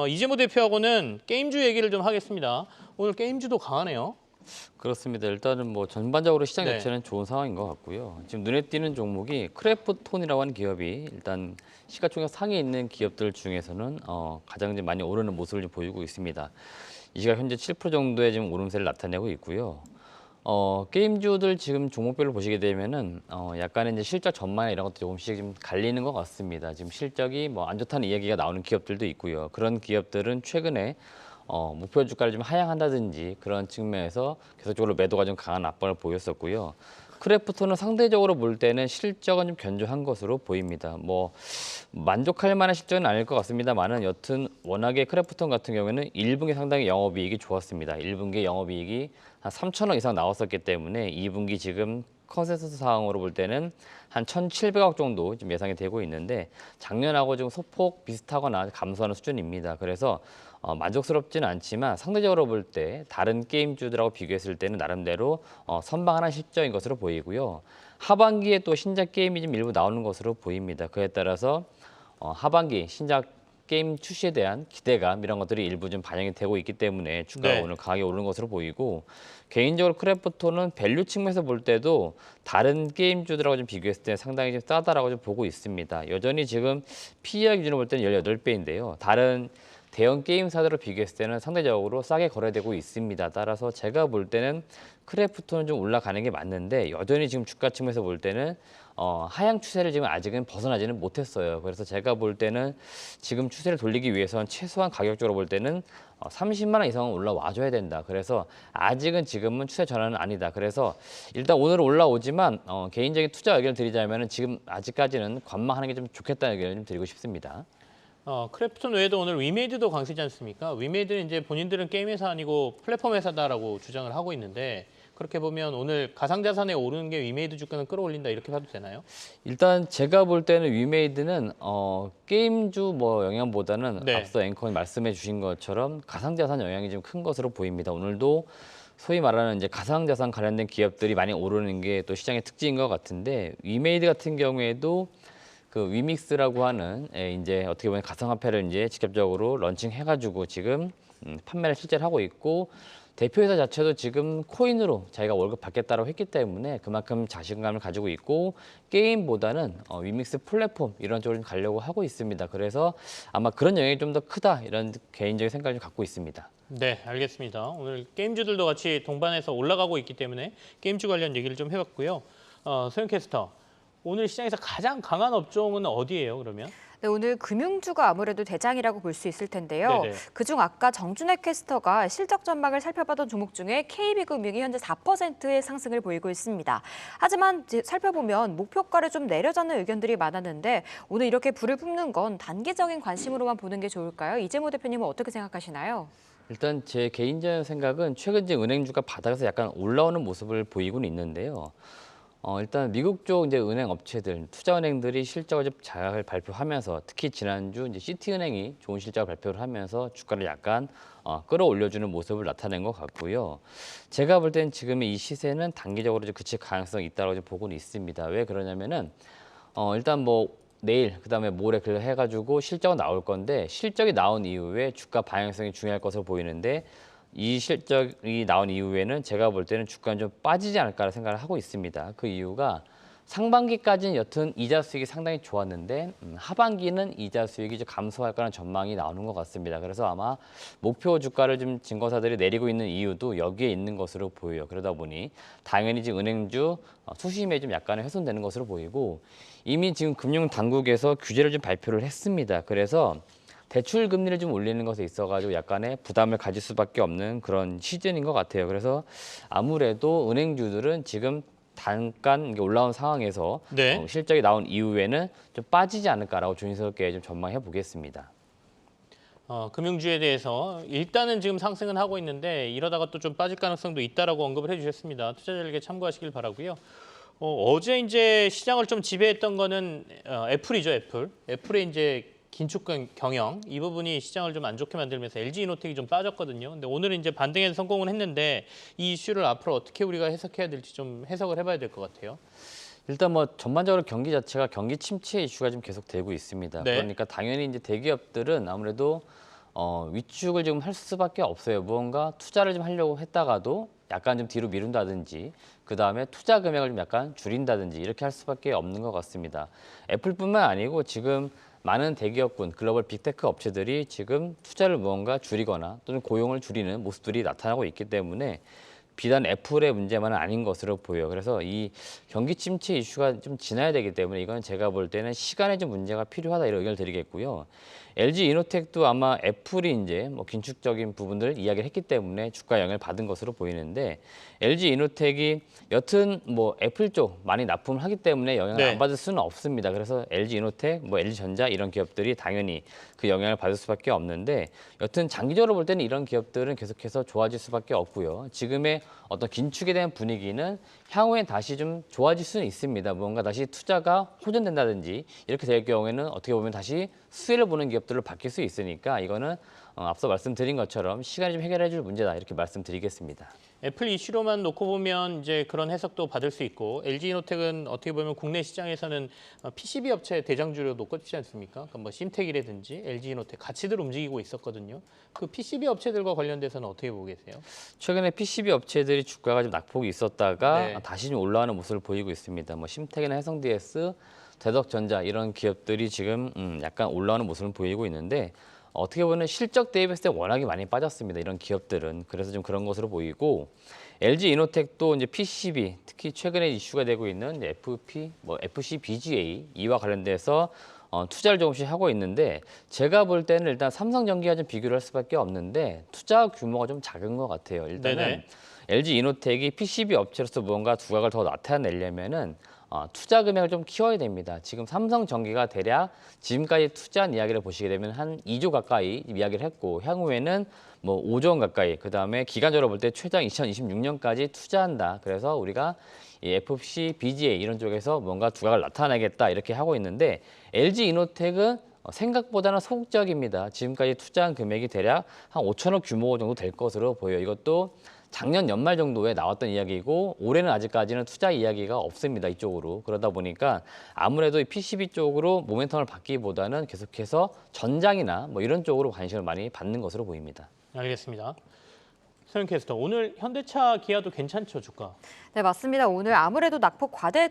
이재모 대표하고는 게임주 얘기를 좀 하겠습니다. 오늘 게임주도 강하네요. 그렇습니다. 일단은 뭐 전반적으로 시장 네. 자체는 좋은 상황인 것 같고요. 지금 눈에 띄는 종목이 크래프톤이라고 하는 기업이 일단 시가총액 상위에 있는 기업들 중에서는 가장 좀 많이 오르는 모습을 좀 보이고 있습니다. 이 시각 현재 7% 정도의 지금 오름세를 나타내고 있고요. 게임주들 지금 종목별로 보시게 되면은 약간의 이제 실적 전망이나 이런 것도 조금씩 좀 갈리는 것 같습니다. 지금 실적이 뭐 안 좋다는 이야기가 나오는 기업들도 있고요. 그런 기업들은 최근에 목표 주가를 좀 하향한다든지 그런 측면에서 계속적으로 매도가 좀 강한 압박을 보였었고요. 크래프톤은 상대적으로 볼 때는 실적은 좀 견조한 것으로 보입니다. 뭐 만족할 만한 실적은 아닐 것 같습니다만은 여튼 워낙에 크래프톤 같은 경우에는 1분기 상당히 영업이익이 좋았습니다. 1분기 영업이익이 한 3천억 이상 나왔었기 때문에 2분기 지금 컨센서스 상황으로 볼 때는 한 1,700억 정도 좀 예상이 되고 있는데 작년하고 좀 소폭 비슷하거나 감소하는 수준입니다. 그래서 만족스럽지는 않지만 상대적으로 볼 때 다른 게임주들하고 비교했을 때는 나름대로 선방하는 실적인 것으로 보이고요. 하반기에 또 신작 게임이 좀 일부 나오는 것으로 보입니다. 그에 따라서 하반기 신작 게임 출시에 대한 기대감 이런 것들이 일부 좀 반영이 되고 있기 때문에 주가가 네. 오늘 강하게 오르는 것으로 보이고 개인적으로 크래프톤은 밸류 측면에서 볼 때도 다른 게임주들하고 좀 비교했을 때 상당히 좀 싸다라고 좀 보고 있습니다. 여전히 지금 PER 기준으로 볼 때는 18배인데요. 다른 대형 게임사들로 비교했을 때는 상대적으로 싸게 거래되고 있습니다. 따라서 제가 볼 때는 크래프톤은 좀 올라가는 게 맞는데 여전히 지금 주가 측면에서 볼 때는 하향 추세를 지금 아직은 벗어나지는 못했어요. 그래서 제가 볼 때는 지금 추세를 돌리기 위해서는 최소한 가격적으로 볼 때는 30만 원 이상은 올라와 줘야 된다. 그래서 아직은 지금은 추세 전환은 아니다. 그래서 일단 오늘은 올라오지만 개인적인 투자 의견을 드리자면 지금 아직까지는 관망하는 게 좀 좋겠다는 의견을 좀 드리고 싶습니다. 크래프톤 외에도 오늘 위메이드도 강세지 않습니까? 위메이드는 이제 본인들은 게임 회사 아니고 플랫폼 회사다라고 주장을 하고 있는데 그렇게 보면 오늘 가상자산에 오르는 게 위메이드 주가는 끌어올린다 이렇게 봐도 되나요? 일단 제가 볼 때는 위메이드는 게임주 뭐 영향보다는 네. 앞서 앵커님 말씀해 주신 것처럼 가상자산 영향이 좀 큰 것으로 보입니다. 오늘도 소위 말하는 이제 가상자산 관련된 기업들이 많이 오르는 게 또 시장의 특징인 것 같은데 위메이드 같은 경우에도 그 위믹스라고 하는 이제 어떻게 보면 가상화폐를 이제 직접적으로 런칭해가지고 지금 판매를 실제로 하고 있고 대표이사 자체도 지금 코인으로 자기가 월급 받겠다고 했기 때문에 그만큼 자신감을 가지고 있고 게임보다는 위믹스 플랫폼 이런 쪽으로 좀 가려고 하고 있습니다. 그래서 아마 그런 영향이 좀 더 크다 이런 개인적인 생각을 좀 갖고 있습니다. 네, 알겠습니다. 오늘 게임주들도 같이 동반해서 올라가고 있기 때문에 게임주 관련 얘기를 좀 해봤고요. 소영 캐스터, 오늘 시장에서 가장 강한 업종은 어디예요, 그러면? 네, 오늘 금융주가 아무래도 대장이라고 볼 수 있을 텐데요. 네네. 그중 아까 정준혜 캐스터가 실적 전망을 살펴봤던 종목 중에 KB금융이 현재 4%의 상승을 보이고 있습니다. 하지만 살펴보면 목표가를 좀 내려자는 의견들이 많았는데 오늘 이렇게 불을 뿜는 건 단기적인 관심으로만 보는 게 좋을까요? 이재모 대표님은 어떻게 생각하시나요? 일단 제 개인적인 생각은 최근 이제 은행주가 바닥에서 약간 올라오는 모습을 보이고는 있는데요. 일단 미국 쪽 이제 은행 업체들, 투자은행들이 실적을 좀 잘 발표하면서 특히 지난주 이제 시티은행이 좋은 실적을 발표를 하면서 주가를 약간 끌어올려주는 모습을 나타낸 것 같고요. 제가 볼 때는 지금 이 시세는 단기적으로 좀 그칠 가능성이 있다고 좀 보고는 있습니다. 왜 그러냐면은 일단 뭐 내일 그다음에 모레 그 해가지고 실적은 나올 건데 실적이 나온 이후에 주가 방향성이 중요할 것으로 보이는데 이 실적이 나온 이후에는 제가 볼 때는 주가는 좀 빠지지 않을까 생각을 하고 있습니다. 그 이유가 상반기까지는 여튼 이자 수익이 상당히 좋았는데 하반기는 이자 수익이 좀 감소할 거라는 전망이 나오는 것 같습니다. 그래서 아마 목표 주가를 좀 증권사들이 내리고 있는 이유도 여기에 있는 것으로 보여요. 그러다 보니 당연히 지금 은행주 수심에 좀 약간의 훼손되는 것으로 보이고 이미 지금 금융당국에서 규제를 좀 발표를 했습니다. 그래서 대출 금리를 좀 올리는 것에 있어가지고 약간의 부담을 가질 수밖에 없는 그런 시즌인 것 같아요. 그래서 아무래도 은행주들은 지금 잠깐 이게 올라온 상황에서 네. 실적이 나온 이후에는 좀 빠지지 않을까라고 조심스럽게 좀 전망해 보겠습니다. 금융주에 대해서 일단은 지금 상승은 하고 있는데 이러다가 또 좀 빠질 가능성도 있다라고 언급을 해주셨습니다. 투자자들에게 참고하시길 바라고요. 어제 이제 시장을 좀 지배했던 거는 애플이죠, 애플. 애플의 이제 긴축 경영 이 부분이 시장을 좀 안 좋게 만들면서 LG이노텍이 좀 빠졌거든요. 근데 오늘은 이제 반등에서 성공을 했는데 이 이슈를 앞으로 어떻게 우리가 해석해야 될지 좀 해석을 해봐야 될 것 같아요. 일단 뭐 전반적으로 경기 자체가 경기 침체 이슈가 좀 계속되고 있습니다. 네. 그러니까 당연히 이제 대기업들은 아무래도 위축을 지금 할 수밖에 없어요. 무언가 투자를 좀 하려고 했다가도 약간 좀 뒤로 미룬다든지 그 다음에 투자 금액을 좀 약간 줄인다든지 이렇게 할 수밖에 없는 것 같습니다. 애플뿐만 아니고 지금 많은 대기업군, 글로벌 빅테크 업체들이 지금 투자를 무언가 줄이거나 또는 고용을 줄이는 모습들이 나타나고 있기 때문에 비단 애플의 문제만은 아닌 것으로 보여요. 그래서 이 경기 침체 이슈가 좀 지나야 되기 때문에 이건 제가 볼 때는 시간에 좀 문제가 필요하다 이런 의견을 드리겠고요. LG 이노텍도 아마 애플이 이제 뭐 긴축적인 부분들 이야기를 했기 때문에 주가 영향을 받은 것으로 보이는데 LG 이노텍이 여튼 뭐 애플 쪽 많이 납품을 하기 때문에 영향을 네. 안 받을 수는 없습니다. 그래서 LG 이노텍, 뭐 LG전자 이런 기업들이 당연히 그 영향을 받을 수밖에 없는데 여튼 장기적으로 볼 때는 이런 기업들은 계속해서 좋아질 수밖에 없고요. 지금의 어떤 긴축에 대한 분위기는 향후엔 다시 좀 좋아질 수는 있습니다. 뭔가 다시 투자가 호전된다든지 이렇게 될 경우에는 어떻게 보면 다시 수혜를 보는 기업들로 바뀔 수 있으니까 이거는 앞서 말씀드린 것처럼 시간이 좀 해결해 줄 문제다 이렇게 말씀드리겠습니다. 애플 이슈로만 놓고 보면 이제 그런 해석도 받을 수 있고 LG이노텍은 어떻게 보면 국내 시장에서는 PCB 업체 대장주로 꼽지 않습니까? 그러니까 뭐 심텍이라든지 LG이노텍 같이들 움직이고 있었거든요. 그 PCB 업체들과 관련돼서는 어떻게 보고 계세요? 최근에 PCB 업체들이 주가가 좀 낙폭이 있었다가 네. 다시 좀 올라가는 모습을 보이고 있습니다. 뭐 심텍이나 해성DS, 대덕전자 이런 기업들이 지금 약간 올라오는 모습을 보이고 있는데 어떻게 보면 실적 대비했을 때 워낙에 많이 빠졌습니다. 이런 기업들은 그래서 좀 그런 것으로 보이고 LG 이노텍도 이제 PCB 특히 최근에 이슈가 되고 있는 이제 FP, 뭐 FC BGA 이와 관련돼서 투자를 조금씩 하고 있는데 제가 볼 때는 일단 삼성전기와 좀 비교를 할 수밖에 없는데 투자 규모가 좀 작은 것 같아요. 일단은 네네. LG 이노텍이 PCB 업체로서 무언가 두각을 더 나타내려면은 투자 금액을 좀 키워야 됩니다. 지금 삼성전기가 대략 지금까지 투자한 이야기를 보시게 되면 한 2조 가까이 이야기를 했고 향후에는 뭐 5조 원 가까이 그다음에 기간적으로 볼 때 최장 2026년까지 투자한다. 그래서 우리가 이 FC, BGA 이런 쪽에서 뭔가 두각을 나타내겠다 이렇게 하고 있는데 LG 이노텍은 생각보다는 소극적입니다. 지금까지 투자한 금액이 대략 한 5천억 규모 정도 될 것으로 보여요. 이것도 작년 연말 정도에 나왔던 이야기고 올해는 아직까지는 투자 이야기가 없습니다. 이쪽으로. 그러다 보니까 아무래도 이 PCB 쪽으로 모멘텀을 받기보다는 계속해서 전장이나 뭐 이런 쪽으로 관심을 많이 받는 것으로 보입니다. 알겠습니다. 서영 캐스터, 오늘 현대차, 기아도 괜찮죠, 주가? 네, 맞습니다. 오늘 아무래도 낙폭 과대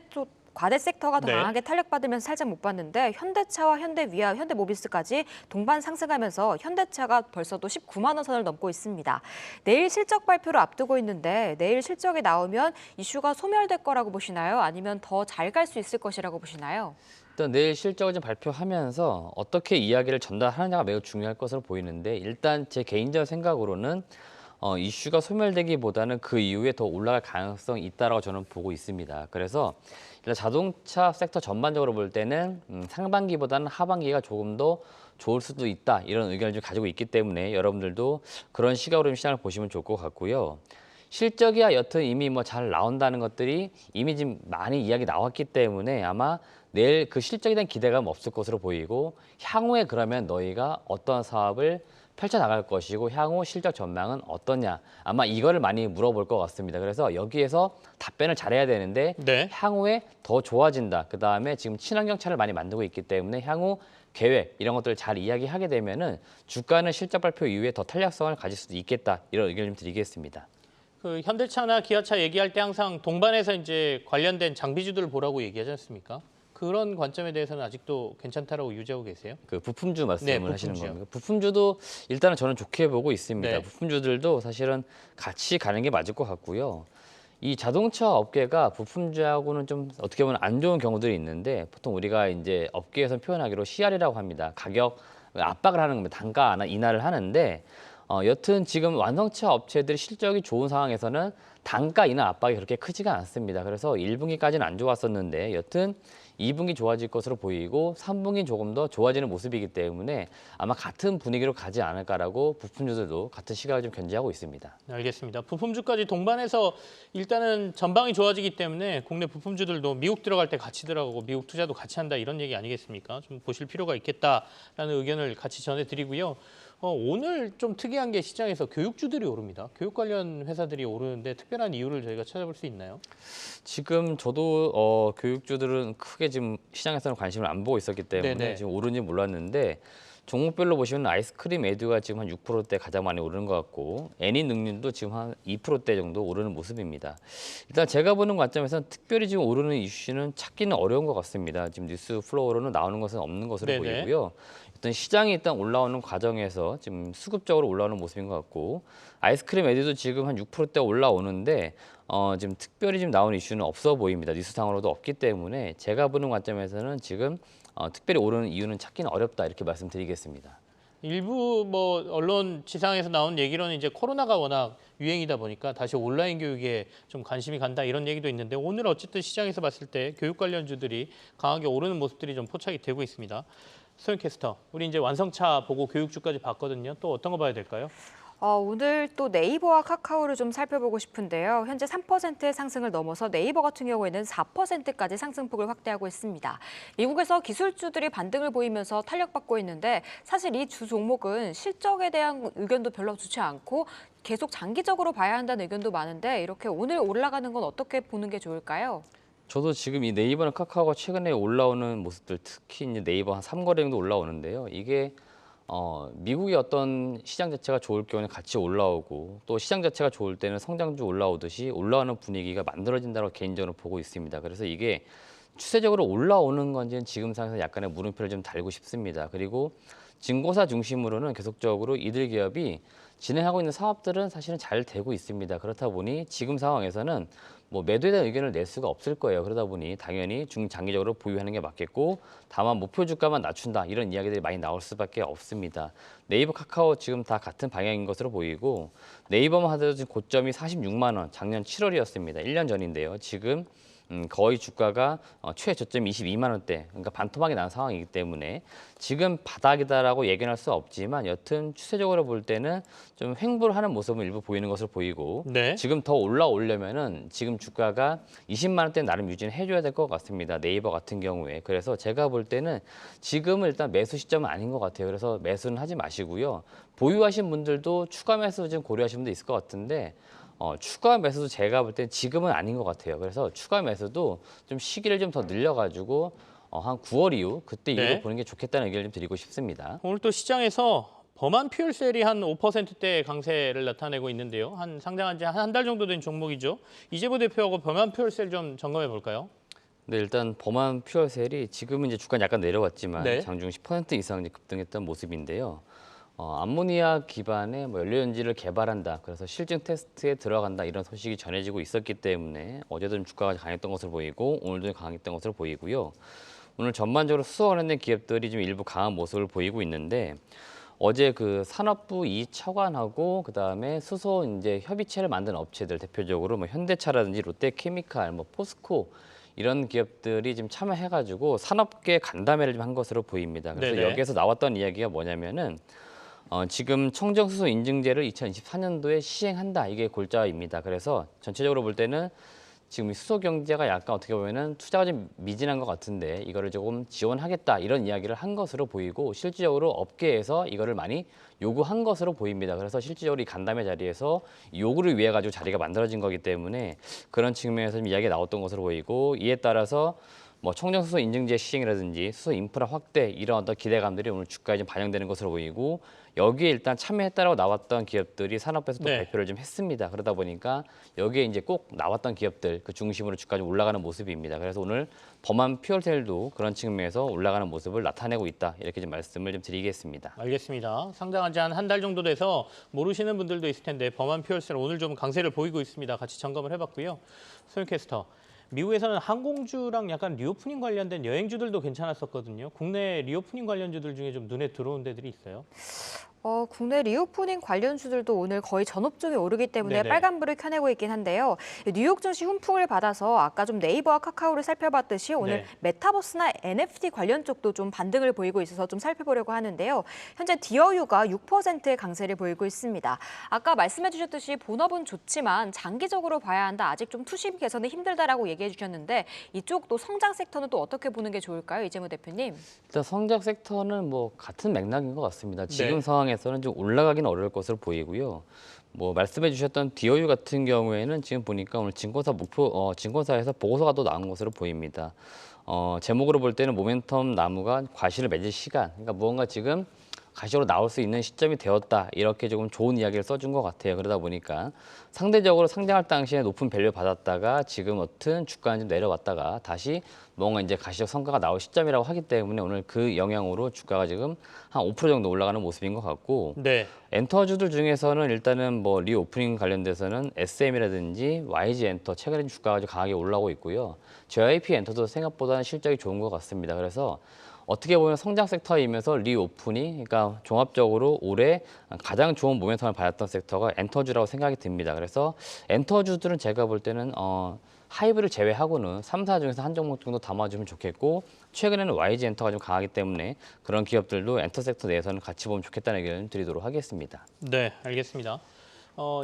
섹터가 더 네. 강하게 탄력받으면서 살짝 못 봤는데 현대차와 현대위아, 현대모비스까지 동반 상승하면서 현대차가 벌써도 19만 원 선을 넘고 있습니다. 내일 실적 발표를 앞두고 있는데 내일 실적이 나오면 이슈가 소멸될 거라고 보시나요? 아니면 더 잘 갈 수 있을 것이라고 보시나요? 일단 내일 실적을 좀 발표하면서 어떻게 이야기를 전달하느냐가 매우 중요할 것으로 보이는데 일단 제 개인적 생각으로는 이슈가 소멸되기보다는 그 이후에 더 올라갈 가능성이 있다라고 저는 보고 있습니다. 그래서 일단 자동차 섹터 전반적으로 볼 때는 상반기보다는 하반기가 조금 더 좋을 수도 있다 이런 의견을 좀 가지고 있기 때문에 여러분들도 그런 시각으로 좀 시장을 보시면 좋을 것 같고요. 실적이야 여튼 이미 뭐 잘 나온다는 것들이 이미 지금 많이 이야기 나왔기 때문에 아마 내일 그 실적에 대한 기대감 없을 것으로 보이고 향후에 그러면 너희가 어떤 사업을 펼쳐나갈 것이고 향후 실적 전망은 어떠냐 아마 이거를 많이 물어볼 것 같습니다. 그래서 여기에서 답변을 잘해야 되는데 네. 향후에 더 좋아진다. 그다음에 지금 친환경 차를 많이 만들고 있기 때문에 향후 계획 이런 것들을 잘 이야기하게 되면은 주가는 실적 발표 이후에 더 탄력성을 가질 수도 있겠다. 이런 의견을 좀 드리겠습니다. 그 현대차나 기아차 얘기할 때 항상 동반해서 이제 관련된 장비주들을 보라고 얘기하지 않습니까? 그런 관점에 대해서는 아직도 괜찮다라고 유지하고 계세요? 그 부품주 말씀을 네, 하시는 부품주요. 겁니까? 부품주도 일단은 저는 좋게 보고 있습니다. 네. 부품주들도 사실은 같이 가는 게 맞을 것 같고요. 이 자동차 업계가 부품주하고는 좀 어떻게 보면 안 좋은 경우들이 있는데 보통 우리가 이제 업계에서 표현하기로 CR이라고 합니다. 가격 압박을 하는 겁니다. 단가 인하를 하는데 여튼 지금 완성차 업체들이 실적이 좋은 상황에서는 단가 인하 압박이 그렇게 크지가 않습니다. 그래서 1분기까지는 안 좋았었는데 여튼 2분기 좋아질 것으로 보이고 3분기 조금 더 좋아지는 모습이기 때문에 아마 같은 분위기로 가지 않을까라고 부품주들도 같은 시각을 좀 견지하고 있습니다. 알겠습니다. 부품주까지 동반해서 일단은 전방이 좋아지기 때문에 국내 부품주들도 미국 들어갈 때 같이 들어가고 미국 투자도 같이 한다 이런 얘기 아니겠습니까? 좀 보실 필요가 있겠다라는 의견을 같이 전해드리고요. 오늘 좀 특이한 게 시장에서 교육주들이 오릅니다. 교육 관련 회사들이 오르는데 특별한 이유를 저희가 찾아볼 수 있나요? 지금 저도 교육주들은 크게 지금 시장에서는 관심을 안 보고 있었기 때문에 네네. 지금 오른지 몰랐는데 종목별로 보시면 아이스크림 에듀가 지금 한 6%대 가장 많이 오르는 것 같고 애니능률도 지금 한 2%대 정도 오르는 모습입니다. 일단 제가 보는 관점에서는 특별히 지금 오르는 이슈는 찾기는 어려운 것 같습니다. 지금 뉴스 플로우로는 나오는 것은 없는 것으로 네네. 보이고요. 일단 시장이 일단 올라오는 과정에서 지금 수급적으로 올라오는 모습인 것 같고 아이스크림 에듀도 지금 한 6%대 올라오는데 지금 특별히 지금 나오는 이슈는 없어 보입니다. 뉴스상으로도 없기 때문에 제가 보는 관점에서는 지금 특별히 오르는 이유는 찾기는 어렵다 이렇게 말씀드리겠습니다. 일부 뭐 언론 지상에서 나온 얘기로는 이제 코로나가 워낙 유행이다 보니까 다시 온라인 교육에 좀 관심이 간다 이런 얘기도 있는데 오늘 어쨌든 시장에서 봤을 때 교육 관련주들이 강하게 오르는 모습들이 좀 포착이 되고 있습니다. 소영 캐스터, 우리 이제 완성차 보고 교육주까지 봤거든요. 또 어떤 거 봐야 될까요? 오늘 또 네이버와 카카오를 좀 살펴보고 싶은데요. 현재 3%의 상승을 넘어서 네이버 같은 경우에는 4%까지 상승폭을 확대하고 있습니다. 미국에서 기술주들이 반등을 보이면서 탄력받고 있는데 사실 이 주 종목은 실적에 대한 의견도 별로 좋지 않고 계속 장기적으로 봐야 한다는 의견도 많은데 이렇게 오늘 올라가는 건 어떻게 보는 게 좋을까요? 저도 지금 이 네이버나 카카오가 최근에 올라오는 모습들 특히 이제 네이버 한 3거래 정도 올라오는데요. 이게 미국의 어떤 시장 자체가 좋을 경우는 같이 올라오고 또 시장 자체가 좋을 때는 성장주 올라오듯이 올라오는 분위기가 만들어진다고 개인적으로 보고 있습니다. 그래서 이게 추세적으로 올라오는 건지는 지금 상황에서 약간의 물음표를 좀 달고 싶습니다. 그리고 증거사 중심으로는 계속적으로 이들 기업이 진행하고 있는 사업들은 사실은 잘 되고 있습니다. 그렇다 보니 지금 상황에서는 뭐 매도에 대한 의견을 낼 수가 없을 거예요. 그러다 보니 당연히 중장기적으로 보유하는 게 맞겠고 다만 목표 주가만 낮춘다 이런 이야기들이 많이 나올 수밖에 없습니다. 네이버, 카카오 지금 다 같은 방향인 것으로 보이고 네이버만 하더라도 지금 고점이 46만 원, 작년 7월이었습니다. 1년 전인데요. 지금 거의 주가가 최저점 22만 원대, 그러니까 반토막이 난 상황이기 때문에 지금 바닥이다라고 예견할 수 없지만 여튼 추세적으로 볼 때는 좀 횡보를 하는 모습은 일부 보이는 것으로 보이고 네. 지금 더 올라오려면은 지금 주가가 20만 원대 나름 유지는 해줘야 될 것 같습니다. 네이버 같은 경우에. 그래서 제가 볼 때는 지금은 일단 매수 시점은 아닌 것 같아요. 그래서 매수는 하지 마시고요. 보유하신 분들도 추가 매수 지금 고려하시는 분도 있을 것 같은데 추가 매수도 제가 볼 때 지금은 아닌 것 같아요. 그래서 추가 매수도 좀 시기를 좀 더 늘려가지고 한 9월 이후 그때 이후로 네. 보는 게 좋겠다는 의견을 좀 드리고 싶습니다. 오늘 또 시장에서 범한 퓨얼셀이 한 5%대 강세를 나타내고 있는데요. 한 상장한 지 한 달 정도 된 종목이죠. 이재보 대표하고 범한 퓨얼셀 좀 점검해 볼까요? 네, 일단 범한 퓨어셀이 지금은 이제 주가 약간 내려왔지만 네. 장중 10% 이상 이제 급등했던 모습인데요. 암모니아 기반의 뭐 연료연지를 개발한다. 그래서 실증 테스트에 들어간다. 이런 소식이 전해지고 있었기 때문에 어제도 좀 주가가 강했던 것으로 보이고 오늘도 강했던 것으로 보이고요. 오늘 전반적으로 수소 관련된 기업들이 좀 일부 강한 모습을 보이고 있는데 어제 그 산업부 이차관하고 그다음에 수소 이제 협의체를 만든 업체들 대표적으로 뭐 현대차라든지 롯데케미칼, 뭐 포스코 이런 기업들이 지금 참여해가지고 산업계 간담회를 좀 한 것으로 보입니다. 그래서 네네. 여기에서 나왔던 이야기가 뭐냐면은 지금 청정수소 인증제를 2024년도에 시행한다. 이게 골자입니다. 그래서 전체적으로 볼 때는 지금 이 수소 경제가 약간 어떻게 보면은 투자가 좀 미진한 것 같은데 이거를 조금 지원하겠다 이런 이야기를 한 것으로 보이고 실질적으로 업계에서 이거를 많이 요구한 것으로 보입니다. 그래서 실질적으로 이 간담회 자리에서 요구를 위해 가지고 자리가 만들어진 거기 때문에 그런 측면에서 좀 이야기가 나왔던 것으로 보이고 이에 따라서 뭐 청정수소 인증제 시행이라든지 수소 인프라 확대 이런 어떤 기대감들이 오늘 주가에 좀 반영되는 것으로 보이고 여기에 일단 참여했다라고 나왔던 기업들이 산업부에서 또 네. 발표를 좀 했습니다. 그러다 보니까 여기에 이제 꼭 나왔던 기업들 그 중심으로 주가가 좀 올라가는 모습입니다. 그래서 오늘 범한 퓨얼셀도 그런 측면에서 올라가는 모습을 나타내고 있다. 이렇게 좀 말씀을 좀 드리겠습니다. 알겠습니다. 상장한 지 한 달 정도 돼서 모르시는 분들도 있을 텐데 범한 퓨얼셀 오늘 좀 강세를 보이고 있습니다. 같이 점검을 해봤고요. 소영 캐스터, 미국에서는 항공주랑 약간 리오프닝 관련된 여행주들도 괜찮았었거든요. 국내 리오프닝 관련주들 중에 좀 눈에 들어온 데들이 있어요? 국내 리오프닝 관련주들도 오늘 거의 전업종이 오르기 때문에 네네. 빨간불을 켜내고 있긴 한데요. 뉴욕 증시 훈풍을 받아서 아까 좀 네이버와 카카오를 살펴봤듯이 오늘 네. 메타버스나 NFT 관련 쪽도 좀 반등을 보이고 있어서 좀 살펴보려고 하는데요. 현재 디어유가 6%의 강세를 보이고 있습니다. 아까 말씀해 주셨듯이 본업은 좋지만 장기적으로 봐야 한다. 아직 좀 투심 개선이 힘들다라고 얘기해 주셨는데 이쪽도 성장 섹터는 또 어떻게 보는 게 좋을까요? 이재모 대표님. 일단 성장 섹터는 뭐 같은 맥락인 것 같습니다. 지금 네. 상황에서는 좀 올라가기는 어려울 것으로 보이고요. 뭐 말씀해 주셨던 디어유 같은 경우에는 지금 보니까 오늘 증권사에서 보고서가 또 나온 것으로 보입니다. 제목으로 볼 때는 모멘텀 나무가 과실을 맺을 시간. 그러니까 무언가 지금 가시적으로 나올 수 있는 시점이 되었다. 이렇게 조금 좋은 이야기를 써준 것 같아요. 그러다 보니까 상대적으로 상장할 당시에 높은 밸류 받았다가 지금 어떤 주가는 좀 내려왔다가 다시 뭔가 이제 가시적 성과가 나올 시점이라고 하기 때문에 오늘 그 영향으로 주가가 지금 한 5% 정도 올라가는 모습인 것 같고 네. 엔터주들 중에서는 일단은 뭐 리오프닝 관련돼서는 SM이라든지 YG 엔터 최근에 주가가 아주 강하게 올라오고 있고요. JYP 엔터도 생각보다 실적이 좋은 것 같습니다. 그래서 어떻게 보면 성장 섹터이면서 리오프닝, 그러니까 종합적으로 올해 가장 좋은 모멘텀을 받았던 섹터가 엔터주라고 생각이 듭니다. 그래서 엔터주들은 제가 볼 때는 하이브를 제외하고는 3사 중에서 한 종목 정도 담아주면 좋겠고 최근에는 YG 엔터가 좀 강하기 때문에 그런 기업들도 엔터 섹터 내에서는 같이 보면 좋겠다는 의견을 드리도록 하겠습니다. 네, 알겠습니다.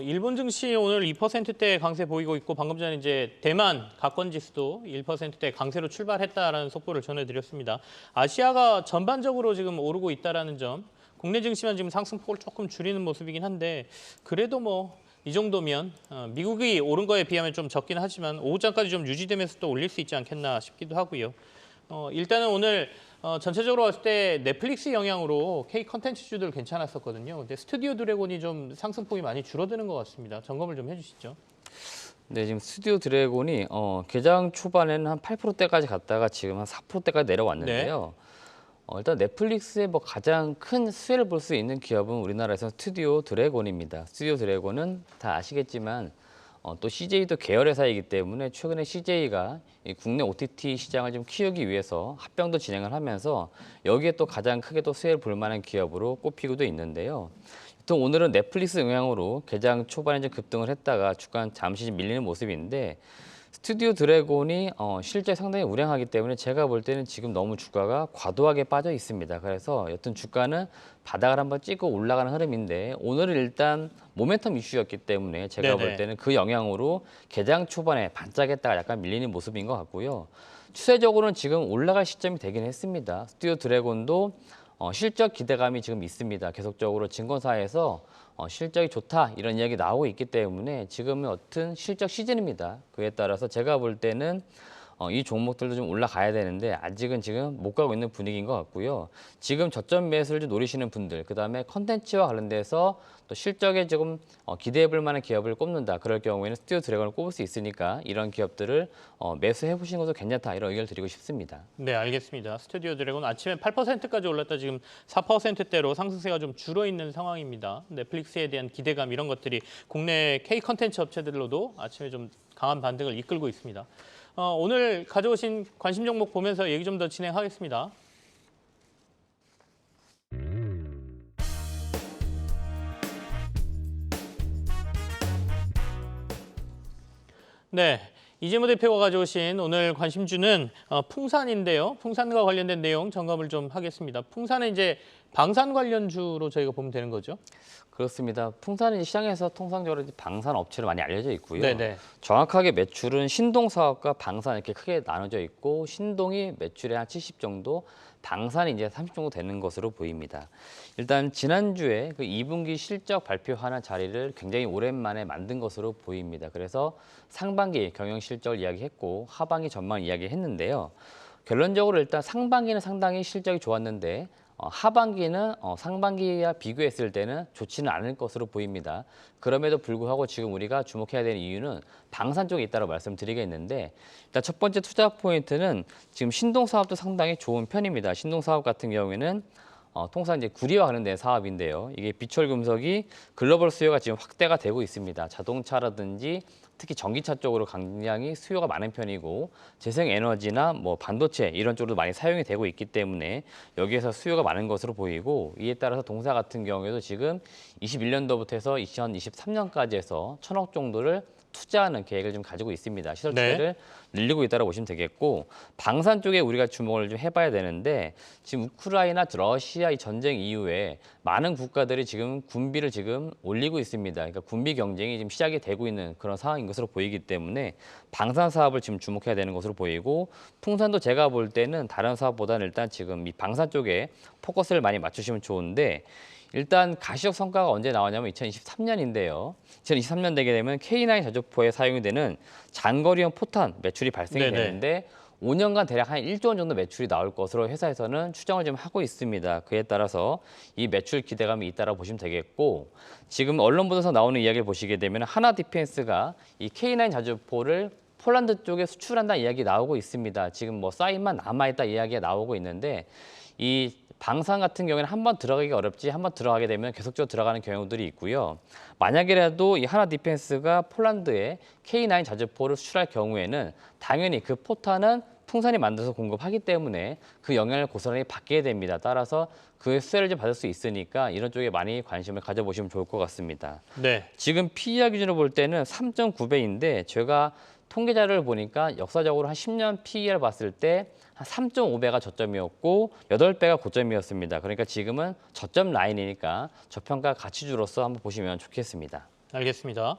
일본 증시 오늘 2%대 강세 보이고 있고 방금 전에 이제 대만 가권 지수도 1%대 강세로 출발했다라는 속보를 전해드렸습니다. 아시아가 전반적으로 지금 오르고 있다라는 점, 국내 증시만 지금 상승폭을 조금 줄이는 모습이긴 한데 그래도 뭐 이 정도면 미국이 오른 거에 비하면 좀 적긴 하지만 오후장까지 좀 유지되면서 또 올릴 수 있지 않겠나 싶기도 하고요. 일단은 오늘 전체적으로 봤을 때 넷플릭스 영향으로 K 컨텐츠주들 괜찮았었거든요. 근데 스튜디오 드래곤이 좀 상승폭이 많이 줄어드는 것 같습니다. 점검을 좀 해주시죠. 네, 지금 스튜디오 드래곤이 개장 초반에는 한 8%대까지 갔다가 지금 한 4%대까지 내려왔는데요. 일단 넷플릭스의 뭐 가장 큰 수혜를 볼 수 있는 기업은 우리나라에서 스튜디오 드래곤입니다. 스튜디오 드래곤은 다 아시겠지만 또 CJ도 계열 회사이기 때문에 최근에 CJ가 국내 OTT 시장을 좀 키우기 위해서 합병도 진행을 하면서 여기에 또 가장 크게 또 수혜를 볼 만한 기업으로 꼽히고도 있는데요. 또 오늘은 넷플릭스 영향으로 개장 초반에 좀 급등을 했다가 주가는 잠시 좀 밀리는 모습인데 스튜디오 드래곤이 실제 상당히 우량하기 때문에 제가 볼 때는 지금 너무 주가가 과도하게 빠져 있습니다. 그래서 여튼 주가는 바닥을 한번 찍고 올라가는 흐름인데 오늘은 일단 모멘텀 이슈였기 때문에 제가 볼 때는 그 영향으로 개장 초반에 반짝했다가 약간 밀리는 모습인 것 같고요. 추세적으로는 지금 올라갈 시점이 되긴 했습니다. 스튜디오 드래곤도 실적 기대감이 지금 있습니다. 계속적으로 증권사에서 실적이 좋다 이런 이야기 나오고 있기 때문에 지금은 어떤 실적 시즌입니다. 그에 따라서 제가 볼 때는 이 종목들도 좀 올라가야 되는데 아직은 지금 못 가고 있는 분위기인 것 같고요. 지금 저점 매수를 좀 노리시는 분들, 그다음에 컨텐츠와 관련돼서 또 실적에 조금 기대해 볼 만한 기업을 꼽는다. 그럴 경우에는 스튜디오 드래곤을 꼽을 수 있으니까 이런 기업들을 매수해 보시는 것도 괜찮다. 이런 의견을 드리고 싶습니다. 네, 알겠습니다. 스튜디오 드래곤 아침에 8%까지 올랐다 지금 4%대로 상승세가 좀 줄어 있는 상황입니다. 넷플릭스에 대한 기대감 이런 것들이 국내 K 컨텐츠 업체들로도 아침에 좀 강한 반등을 이끌고 있습니다. 오늘 가져오신 관심 종목 보면서 얘기 좀 더 진행하겠습니다. 네, 이재무 대표가 가져오신 오늘 관심주는 풍산인데요. 풍산과 관련된 내용 점검을 좀 하겠습니다. 풍산은 이제 방산 관련주로 저희가 보면 되는 거죠? 그렇습니다. 풍산은 시장에서 통상적으로 방산 업체로 많이 알려져 있고요. 네네. 정확하게 매출은 신동 사업과 방산 이렇게 크게 나눠져 있고 신동이 매출의 한 70 정도, 방산이 이제 30 정도 되는 것으로 보입니다. 일단 지난주에 그 2분기 실적 발표하는 자리를 굉장히 오랜만에 만든 것으로 보입니다. 그래서 상반기 경영 실적을 이야기했고 하반기 전망 이야기했는데요. 결론적으로 일단 상반기는 상당히 실적이 좋았는데 하반기는 상반기와 비교했을 때는 좋지는 않을 것으로 보입니다. 그럼에도 불구하고 지금 우리가 주목해야 되는 이유는 방산 쪽에 있다고 말씀드리겠는데 일단 첫 번째 투자 포인트는 지금 신동 사업도 상당히 좋은 편입니다. 신동 사업 같은 경우에는 통상 이제 구리와 관련된 사업인데요. 이게 비철 금속이 글로벌 수요가 지금 확대가 되고 있습니다. 자동차라든지 특히 전기차 쪽으로 굉장히 수요가 많은 편이고 재생에너지나 뭐 반도체 이런 쪽으로 많이 사용이 되고 있기 때문에 여기에서 수요가 많은 것으로 보이고 이에 따라서 동사 같은 경우에도 지금 21년도부터 해서 2023년까지 해서 1,000억 정도를 투자하는 계획을 좀 가지고 있습니다. 시설 투자를 늘리고 있다고 보시면 되겠고 방산 쪽에 우리가 주목을 좀 해봐야 되는데 지금 우크라이나, 러시아 이 전쟁 이후에 많은 국가들이 지금 군비를 지금 올리고 있습니다. 그러니까 군비 경쟁이 지금 시작이 되고 있는 그런 상황인 것으로 보이기 때문에 방산 사업을 지금 주목해야 되는 것으로 보이고 풍산도 제가 볼 때는 다른 사업보다는 일단 지금 이 방산 쪽에 포커스를 많이 맞추시면 좋은데 일단 가시적 성과가 언제 나오냐면 2023년인데요. 2023년 되게 되면 K9 저주포에 사용이 되는 장거리형 포탄 매출이 발생이 되는데 5년간 대략 한 1조 원 정도 매출이 나올 것으로 회사에서는 추정을 좀 하고 있습니다. 그에 따라서 이 매출 기대감이 있다라고 보시면 되겠고, 지금 언론 보도에서 나오는 이야기를 보시게 되면 하나 디펜스가 이 K9 자주포를 폴란드 쪽에 수출한다는 이야기 나오고 있습니다. 지금 뭐 사인만 남아있다 이야기가 나오고 있는데, 이 방산 같은 경우에는 한번 들어가기가 어렵지 한번 들어가게 되면 계속적으로 들어가는 경우들이 있고요. 만약이라도 이 하나 디펜스가 폴란드에 K9 자주포를 수출할 경우에는 당연히 그 포탄은 풍산이 만들어서 공급하기 때문에 그 영향을 고스란히 받게 됩니다. 따라서 그 수혜를 좀 받을 수 있으니까 이런 쪽에 많이 관심을 가져보시면 좋을 것 같습니다. 네. 지금 PER 기준으로 볼 때는 3.9배인데 제가 통계 자료를 보니까 역사적으로 한 10년 PER 봤을 때 한 3.5배가 저점이었고 8배가 고점이었습니다. 그러니까 지금은 저점 라인이니까 저평가 가치주로서 한번 보시면 좋겠습니다. 알겠습니다.